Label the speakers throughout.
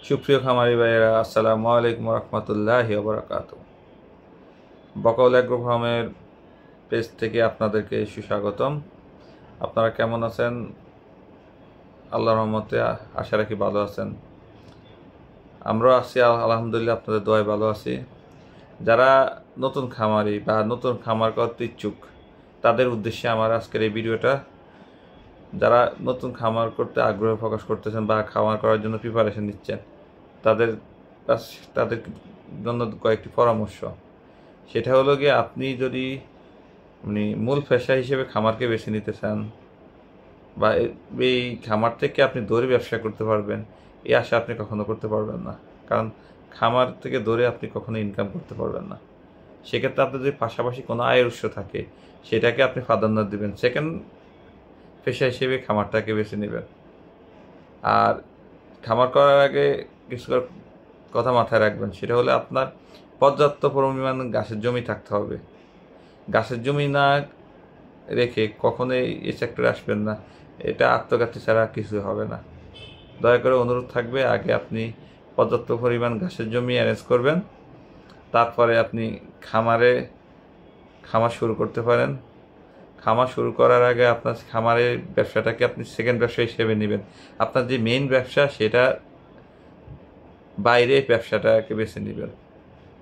Speaker 1: সুপ্রিয় খামারি ভাইয়েরা, আসসালামু আলাইকুম রহমতুল্লাহি ওয়া বারাকাতুহু। বকাউল এগ্রো ফার্মের পেজ থেকে আপনাদেরকে সুস্বাগতম। আপনারা কেমন আছেন? আল্লাহর রহমতে আশা রাখি ভালো আছেন। আমরা আছি আলহামদুলিল্লাহ, আপনাদের দোয়ায় ভালো আছি। যারা নতুন খামারি বা নতুন খামার করতে ইচ্ছুক তাদের উদ্দেশ্যে আমার আজকের এই ভিডিওটা। যারা নতুন খামার করতে আগ্রহ প্রকাশ করতেছেন বা খামার করার জন্য প্রিপারেশন নিচ্ছেন তাদের তাদের জন্য কয়েকটি পরামর্শ। সেটা হলো গিয়ে, আপনি যদি মূল পেশা হিসেবে খামারকে বেছে নিতে চান বা এই খামার থেকে আপনি দৌড়ে ব্যবসা করতে পারবেন, এই আশা আপনি কখনো করতে পারবেন না। কারণ খামার থেকে দৌড়ে আপনি কখনো ইনকাম করতে পারবেন না। সেক্ষেত্রে আপনার যদি পাশাপাশি কোনো আয়ের উৎস থাকে সেটাকে আপনি প্রাধান্য দিবেন, সেকেন্ড পেশা হিসেবে খামারটাকে বেছে নেবেন। আর খামার করার আগে কিছু কথা মাথায় রাখবেন, সেটা হলো আপনার পর্যাপ্ত পরিমাণ ঘাসের জমি থাকতে হবে। ঘাসের জমি না রেখে কখনোই এই সেক্টরে আসবেন না, এটা আত্মঘাতী ছাড়া কিছু হবে না। দয়া করে অনুরোধ থাকবে, আগে আপনি পর্যাপ্ত পরিমাণ ঘাসের জমি অ্যারেঞ্জ করবেন, তারপরে আপনি খামার শুরু করতে পারেন। খামার শুরু করার আগে আপনার খামারের ব্যবসাটাকে আপনি সেকেন্ড ব্যবসা হিসেবে নেবেন। আপনার যে মেইন ব্যবসা সেটা বাইরে ব্যবসাটাকে বেছে নেবেন,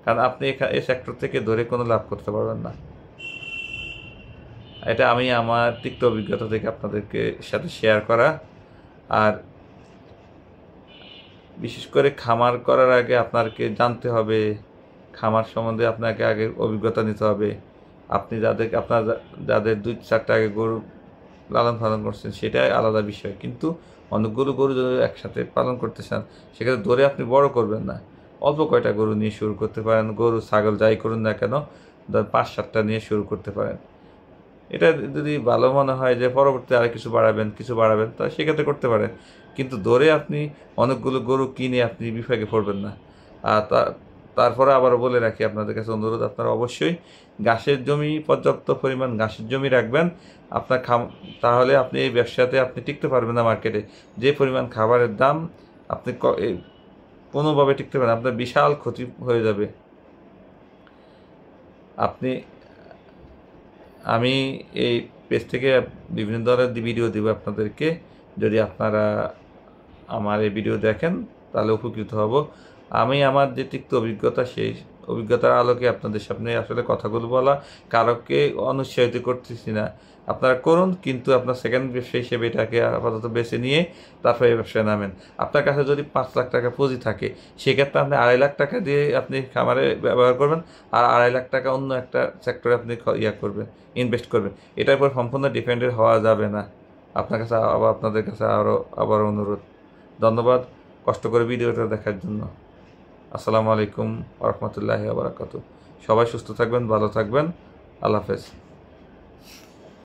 Speaker 1: কারণ আপনি এই সেক্টর থেকে ধরে কোনো লাভ করতে পারবেন না। এটা আমি আমার তিক্ত অভিজ্ঞতা থেকে আপনাদেরকে সাথে শেয়ার করা। আর বিশেষ করে খামার করার আগে আপনাকে জানতে হবে, খামার সম্বন্ধে আপনাকে আগে অভিজ্ঞতা নিতে হবে। আপনি যাদের 2-4টা আগে গরু লালন পালন করছেন সেটা আলাদা বিষয়, কিন্তু অনেকগুলো গরু যদি একসাথে পালন করতে চান সেক্ষেত্রে ধরে আপনি বড় করবেন না, অল্প কয়টা গরু নিয়ে শুরু করতে পারেন। গরু ছাগল যাই করুন না কেন, 5-7টা নিয়ে শুরু করতে পারেন। এটা যদি ভালো মনে হয় যে পরবর্তী আর কিছু বাড়াবেন তা সেক্ষেত্রে করতে পারেন, কিন্তু ধরে আপনি অনেকগুলো গরু কিনে আপনি বিপাকে পড়বেন না। আর তারপরে আবার বলে রাখি আপনাদের কাছে অনুরোধ, আপনারা অবশ্যই পর্যাপ্ত পরিমাণ ঘাসের জমি রাখবেন। তাহলে আপনি এই ব্যবসাতে আপনি টিকতে পারবেন না। মার্কেটে যে পরিমাণ খাবারের দাম, আপনি কোনোভাবে টিকতে পারেন, আপনার বিশাল ক্ষতি হয়ে যাবে। আমি এই পেজ থেকে বিভিন্ন ধরনের ভিডিও দেবো আপনাদেরকে। যদি আপনারা আমার এই ভিডিও দেখেন তাহলে উপকৃত হব। আমি আমার যে তিক্ত অভিজ্ঞতা, সেই অভিজ্ঞতার আলোকে আপনাদের সামনে আসলে কথাগুলো বলা। কারোকে অনুৎসাহিত করতেছি না, আপনারা করুন, কিন্তু আপনার সেকেন্ড ব্যবসা হিসেবে এটাকে আপাতত বেছে নিয়ে তারপরে এই ব্যবসায় নামেন। আপনার কাছে যদি 5 লাখ টাকা পুঁজি থাকে সেক্ষেত্রে আপনি 2.5 লাখ টাকা দিয়ে আপনি খামারে ব্যবহার করবেন, আর 2.5 লাখ টাকা অন্য একটা সেক্টরে আপনি ইনভেস্ট করবেন। এটার উপর সম্পূর্ণ ডিপেন্ডেন্ট হওয়া যাবে না। আপনাদের কাছে আবার অনুরোধ। ধন্যবাদ কষ্ট করে ভিডিওটা দেখার জন্য। আসসালামু আলাইকুম রহমতুল্লাহি ওয়া বারাকাতুহু। সবাই সুস্থ থাকবেন, ভালো থাকবেন। আল্লাহ হাফেজ।